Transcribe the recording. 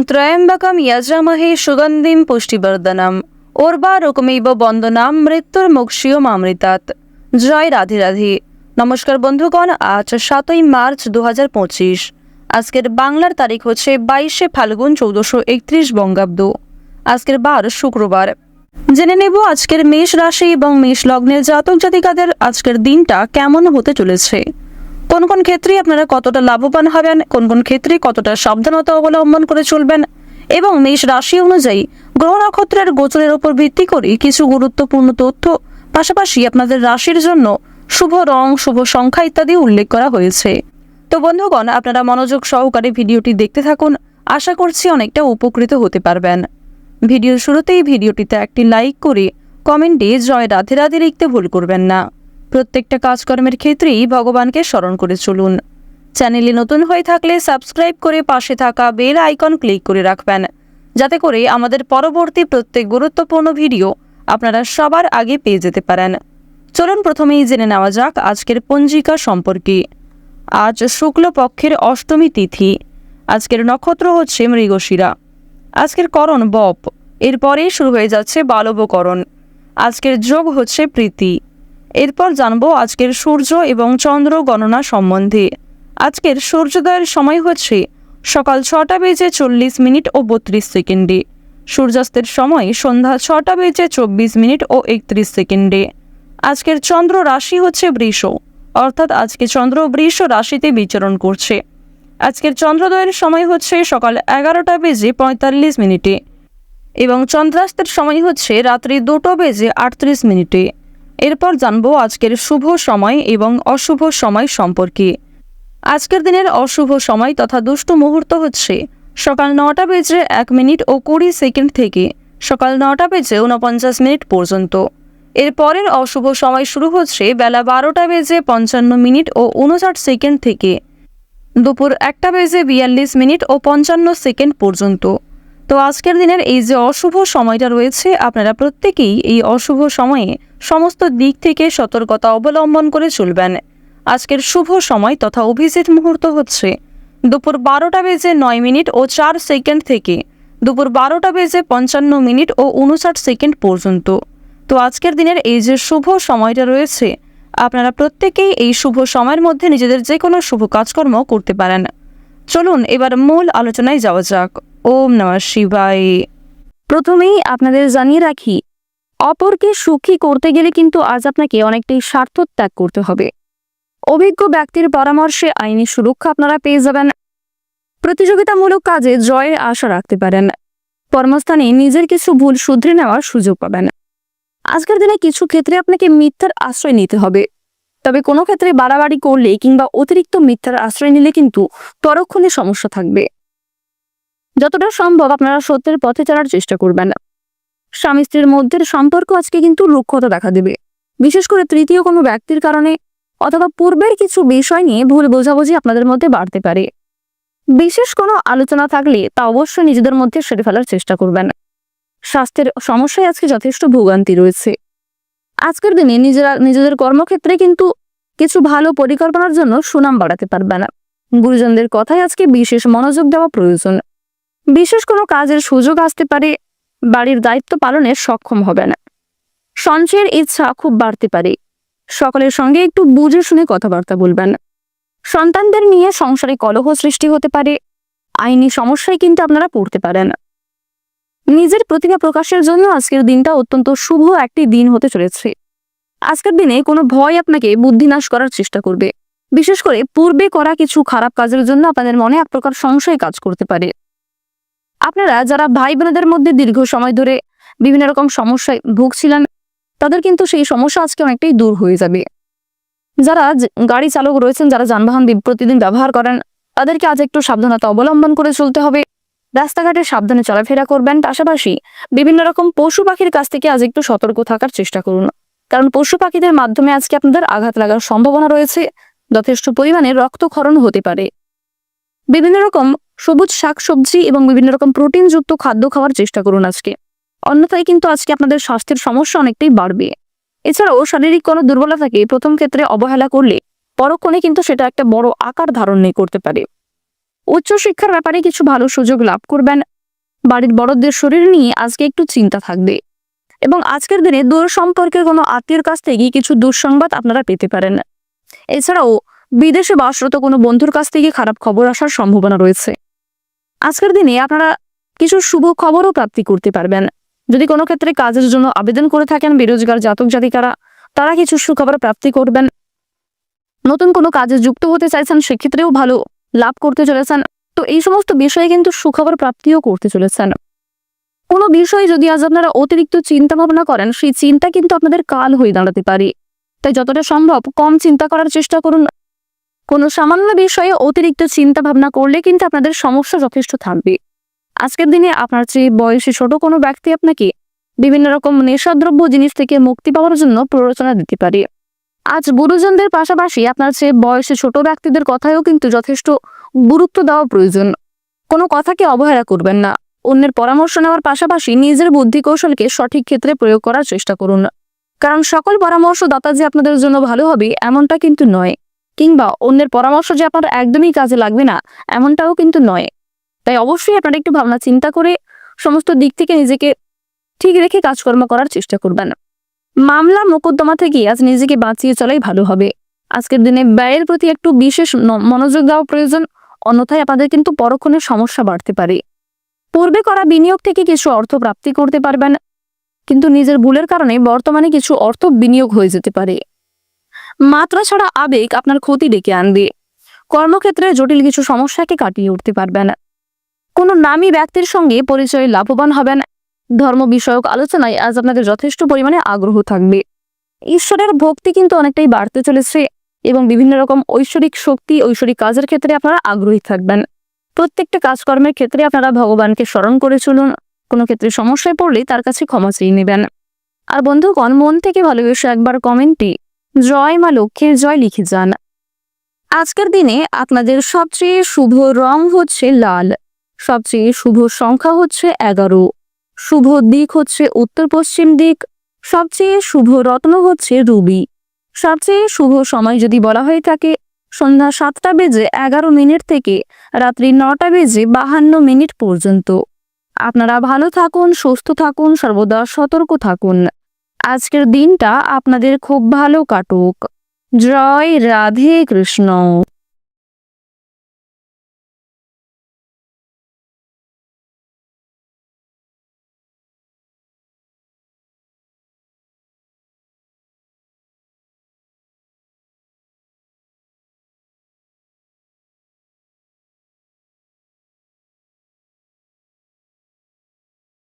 ত্রয়ম্বকম যজামহে সুগন্ধিম পুষ্টিবর্ধনম উর্বারুকমিব বন্দনাম মৃত্যুর মোক্ষিয়মামৃতাৎ। জয় রাধে রাধে। নমস্কার বন্ধুগণ, আজ 7ই মার্চ 2025। আজকের বাংলার তারিখ হচ্ছে 22শে ফাল্গুন 1431 বঙ্গাব্দ। আজকের বার শুক্রবার। জেনে নেব আজকের মেষ রাশি এবং মেষ লগ্নের জাতক জাতিকাদের আজকের দিনটা কেমন হতে চলেছে। কোন কোন ক্ষেত্রে আপনারা কতটা লাভবান হবেন, কোন কোন ক্ষেত্রে কতটা সাবধানতা অবলম্বন করে চলবেন এবং মেষ রাশি অনুযায়ী গ্রহ নক্ষত্রের গোচরের উপর ভিত্তি করে কিছু গুরুত্বপূর্ণ তথ্য, পাশাপাশি আপনাদের রাশির জন্য শুভ রং, শুভ সংখ্যা ইত্যাদি উল্লেখ করা হয়েছে। তো বন্ধুগণ, আপনারা মনোযোগ সহকারে ভিডিওটি দেখতে থাকুন। আশা করছি অনেকটা উপকৃত হতে পারবেন। ভিডিওর শুরুতেই ভিডিওটিতে একটি লাইক করে কমেন্টে জয় রাধে রাধে লিখতে ভুল করবেন না। প্রত্যেকটা কাজকর্মের ক্ষেত্রেই ভগবানকে স্মরণ করে চলুন। চ্যানেলে নতুন হয়ে থাকলে সাবস্ক্রাইব করে পাশে থাকা বেল আইকন ক্লিক করে রাখবেন, যাতে করে আমাদের পরবর্তী প্রত্যেক গুরুত্বপূর্ণ ভিডিও আপনারা সবার আগে পেয়ে যেতে পারেন। চলুন প্রথমেই জেনে নেওয়া যাক আজকের পঞ্জিকা সম্পর্কে। আজ শুক্লপক্ষের অষ্টমী তিথি। আজকের নক্ষত্র হচ্ছে মৃগশিরা। আজকের করণ বপ, এরপরেই শুরু হয়ে যাচ্ছে বালবকরণ। আজকের যোগ হচ্ছে প্রীতি। এরপর জানবো আজকের সূর্য এবং চন্দ্র গণনা সম্বন্ধে। আজকের সূর্যোদয়ের সময় হচ্ছে সকাল 6:40 ও 32 সেকেন্ডে। সূর্যাস্তের সময় সন্ধ্যা 6:24 ও 31 সেকেন্ডে। আজকের চন্দ্র রাশি হচ্ছে বৃষ, অর্থাৎ আজকে চন্দ্র বৃষ রাশিতে বিচরণ করছে। আজকের চন্দ্রোদয়ের সময় হচ্ছে সকাল 11:45 এবং চন্দ্রাস্তের সময় হচ্ছে রাত্রি 2:38। এরপর জানবো আজকের শুভ সময় এবং অশুভ সময় সম্পর্কে। আজকের দিনের অশুভ সময় তথা দুষ্ট মুহূর্ত হচ্ছে সকাল 9:01 ও 20 সেকেন্ড থেকে সকাল 9:49 পর্যন্ত। এর পরের অশুভ সময় শুরু হচ্ছে বেলা 12:55 ও 59 সেকেন্ড থেকে দুপুর 1:42 ও 55 সেকেন্ড পর্যন্ত। তো আজকের দিনের এই যে অশুভ সময়টা রয়েছে, আপনারা প্রত্যেকেই এই অশুভ সময়ে সমস্ত দিক থেকে সতর্কতা অবলম্বন করে চলবেন। আজকের শুভ সময় তথা অভিজিৎ মুহূর্ত হচ্ছে দুপুর 12:09 ও 4 সেকেন্ড থেকে দুপুর 12:55 ও 59 সেকেন্ড পর্যন্ত। তো আজকের দিনের এই যে শুভ সময়টা রয়েছে, আপনারা প্রত্যেকেই এই শুভ সময়ের মধ্যে নিজেদের যে কোনো শুভ কাজকর্ম করতে পারেন। চলুন এবার মূল আলোচনায় যাওয়া যাক। ওম নমঃ শিবায়। প্রথমেই আপনাদের জানিয়ে রাখি, অপরকে সুখী করতে গেলে কিন্তু আজ আপনাকে অনেকটাই স্বার্থ ত্যাগ করতে হবে। অভিজ্ঞ ব্যক্তির পরামর্শে আইনি সুরক্ষা আপনারা পেয়ে যাবেন। প্রতিযোগিতামূলক কাজে জয়ের আশা রাখতে পারেন। কর্মস্থানে নিজের কিছু ভুল শুধরে নেওয়ার সুযোগ পাবেন। আজকের দিনে কিছু ক্ষেত্রে আপনাকে মিথ্যার আশ্রয় নিতে হবে, তবে কোনো ক্ষেত্রে বাড়াবাড়ি করলে কিংবা অতিরিক্ত মিথ্যার আশ্রয় নিলে কিন্তু পরক্ষণে সমস্যা থাকবে। যতটা সম্ভব আপনারা সত্যের পথে চলার চেষ্টা করবেন। স্বামী স্ত্রীর মধ্যে সম্পর্ক আজকে কিন্তু রুক্ষতা দেখা দেবে, বিশেষ করে তৃতীয় কোনো ব্যক্তির কারণে অথবা পূর্বের কিছু বিষয় নিয়ে ভুল বোঝাবুঝি আপনাদের মধ্যে বাড়তে পারে। বিশেষ কোনো আলোচনা থাকলে তা অবশ্যই নিজেদের মধ্যে সেরে ফেলার চেষ্টা করবেন। স্বাস্থ্যের সমস্যায় আজকে যথেষ্ট ভোগান্তি রয়েছে। আজকের দিনে নিজেদের কর্মক্ষেত্রে কিন্তু কিছু ভালো পরিকল্পনার জন্য সুনাম বাড়াতে পারবেন। গুরুজনদের কথায় আজকে বিশেষ মনোযোগ দেওয়া প্রয়োজন। বিশেষ কোনো কাজের সুযোগ আসতে পারে, বাড়ির দায়িত্ব পালনে সক্ষম হবেন। সঞ্চয়ের ইচ্ছা খুব বাড়তে পারে। সকলের সঙ্গে একটু বুঝে শুনে কথাবার্তা বলবেন। সন্তানদের নিয়ে সংসারে কলহ সৃষ্টি হতে পারে। আইনি সমস্যায় কিন্তু আপনারা পড়তে পারেন। নিজের প্রতিভা প্রকাশের জন্য আজকের দিনটা অত্যন্ত শুভ একটি দিন হতে চলেছে। আজকের দিনে কোনো ভয় আপনাকে বুদ্ধিনাশ করার চেষ্টা করবে। বিশেষ করে পূর্বে করা কিছু খারাপ কাজের জন্য আপনাদের মনে এক প্রকার সংশয় কাজ করতে পারে। আপনারা যারা ভাই বোনেদের মধ্যে দীর্ঘ সময় ধরে বিভিন্ন রকম সমস্যায় ভুগছিলেন, তাদের কিন্তু সেই সমস্যা আজকে অনেকটাই দূর হয়ে যাবে। যারা গাড়ি চালক রয়েছেন, যারা যানবাহন প্রতিদিন ব্যবহার করেন, তাদেরকে আজ একটু সাবধানতা অবলম্বন করে চলতে হবে। রাস্তাঘাটে সাবধানে চলাফেরা করবেন। পাশাপাশি বিভিন্ন রকম পশু পাখির কাছ থেকে আজ একটু সতর্ক থাকার চেষ্টা করুন, কারণ পশু পাখিদের মাধ্যমে আজকে আপনাদের আঘাত লাগার সম্ভাবনা রয়েছে। যথেষ্ট পরিমাণে রক্তক্ষরণ হতে পারে। বিভিন্ন রকম সবুজ শাকসবজি এবং বিভিন্ন রকম প্রোটিনযুক্ত খাদ্য খাওয়ার চেষ্টা করুন আজকে, অন্যথায় কিন্তু আজকে আপনাদের স্বাস্থ্যের সমস্যা অনেকটাই বাড়বে। এছাড়াও শারীরিক কোনো দুর্বলতাকে প্রথম ক্ষেত্রে অবহেলা করলে পরক্ষণে কিন্তু সেটা একটা বড় আকার ধারণ করতে পারে। উচ্চশিক্ষার ব্যাপারে কিছু ভালো সুযোগ লাভ করবেন। বাড়ির বড়দের শরীর নিয়ে আজকে একটু চিন্তা থাকবে এবং আজকের দিনে দূর সম্পর্কের কোনো আত্মীয়ের কাছ থেকে কিছু দুঃসংবাদ আপনারা পেতে পারেন। এছাড়াও বিদেশে বাসরত কোনো বন্ধুর কাছ থেকে খারাপ খবর আসার সম্ভাবনা রয়েছে। আজকের দিনে আপনারা কিছু শুভ খবরও প্রাপ্তি করতে পারবেন। যদি কোনো ক্ষেত্রে কাজের জন্য আবেদন করে থাকেন বেরোজগার জাতক জাতিকারা, তারা কিছু সুখবর প্রাপ্তি করবেন। নতুন কোনো কাজে যুক্ত হতে চাইছেন, সেক্ষেত্রেও ভালো লাভ করতে চলেছেন। তো এই সমস্ত বিষয়ে কিন্তু সুখবর প্রাপ্তিও করতে চলেছেন। কোনো বিষয়ে যদি আজ আপনারা অতিরিক্ত চিন্তা ভাবনা করেন, সেই চিন্তা কিন্তু আপনাদের কাল হয়ে দাঁড়াতে পারে। তাই যতটা সম্ভব কম চিন্তা করার চেষ্টা করুন। কোনো সামান্য বিষয়ে অতিরিক্ত চিন্তা ভাবনা করলে কিন্তু আপনাদের সমস্যা যথেষ্ট থাকবে। আজকের দিনে আপনার চেয়ে বয়সে ছোট কোনো ব্যক্তি আপনাকে বিভিন্ন রকম নেশাদ্রব্য জিনিস থেকে মুক্তি পাওয়ার জন্য প্ররোচনা দিতে পারে। আজ গুরুজনদের পাশাপাশি আপনার চেয়ে বয়সে ছোট ব্যক্তিদের কথায়ও কিন্তু যথেষ্ট গুরুত্ব দেওয়া প্রয়োজন। কোনো কথাকে অবহেলা করবেন না। অন্যের পরামর্শ নেওয়ার পাশাপাশি নিজের বুদ্ধি কৌশলকে সঠিক ক্ষেত্রে প্রয়োগ করার চেষ্টা করুন। কারণ সকল পরামর্শদাতা যে আপনাদের জন্য ভালো হবে এমনটা কিন্তু নয়, কিংবা অন্যের পরামর্শ যে আপনার একদমই কাজে লাগবে না এমনটাও কিন্তু নয়। তাই অবশ্যই আপনারা একটু ভাবনা চিন্তা করে সমস্ত দিক থেকে নিজেকে ঠিক রেখে কাজকর্ম করার চেষ্টা করবেন। মামলা মোকদ্দমা থেকে আজ নিজেকে বাঁচিয়ে চলাই ভালো হবে। আজকের দিনে ব্যয়ের প্রতি একটু বিশেষ মনোযোগ দেওয়া প্রয়োজন, অন্যথায় আপনাদের কিন্তু পরক্ষণে সমস্যা বাড়তে পারে। পূর্বে করা বিনিয়োগ থেকে কিছু অর্থ প্রাপ্তি করতে পারবেন, কিন্তু নিজের ভুলের কারণে বর্তমানে কিছু অর্থ বিনিয়োগ হয়ে যেতে পারে। মাত্রা ছাড়া আবেগ আপনার ক্ষতি ডেকে আনবে। কর্মক্ষেত্রে জটিল কিছু সমস্যাকে কাটিয়ে উঠতে পারবেন। কোনো নামী ব্যক্তির সঙ্গে পরিচয়ে লাভবান হবেন। ধর্ম বিষয়ক আলোচনায় আজ আপনাদের যথেষ্ট পরিমাণে আগ্রহ থাকবে। ঈশ্বরের ভক্তি কিন্তু অনেকটাই বাড়তে চলেছে এবং বিভিন্ন রকম ঐশ্বরিক শক্তি, ঐশ্বরিক কাজের ক্ষেত্রে আপনারা আগ্রহী থাকবেন। প্রত্যেকটা কাজকর্মের ক্ষেত্রে আপনারা ভগবানকে স্মরণ করে চলুন। কোনো ক্ষেত্রে সমস্যায় পড়লে তার কাছে ক্ষমা চেয়ে নেবেন। আর বন্ধুগণ, মন থেকে ভালোবেসে একবার কমেন্টে জয় মা লক্ষ্মীর জয় লিখে যান। আজকের দিনে আপনাদের সবচেয়ে শুভ রং হচ্ছে লাল, সবচেয়ে শুভ সংখ্যা হচ্ছে 11, শুভ দিক হচ্ছে উত্তর পশ্চিম দিক, সবচেয়ে শুভ রত্ন হচ্ছে রুবি। সবচেয়ে শুভ সময় যদি বলা হয়ে থাকে সন্ধ্যা 7:11 থেকে রাত্রি 9:52 পর্যন্ত। আপনারা ভালো থাকুন, সুস্থ থাকুন, সর্বদা সতর্ক থাকুন। আজকের দিনটা আপনাদের খুব ভালো কাটুক। জয় রাধে কৃষ্ণ।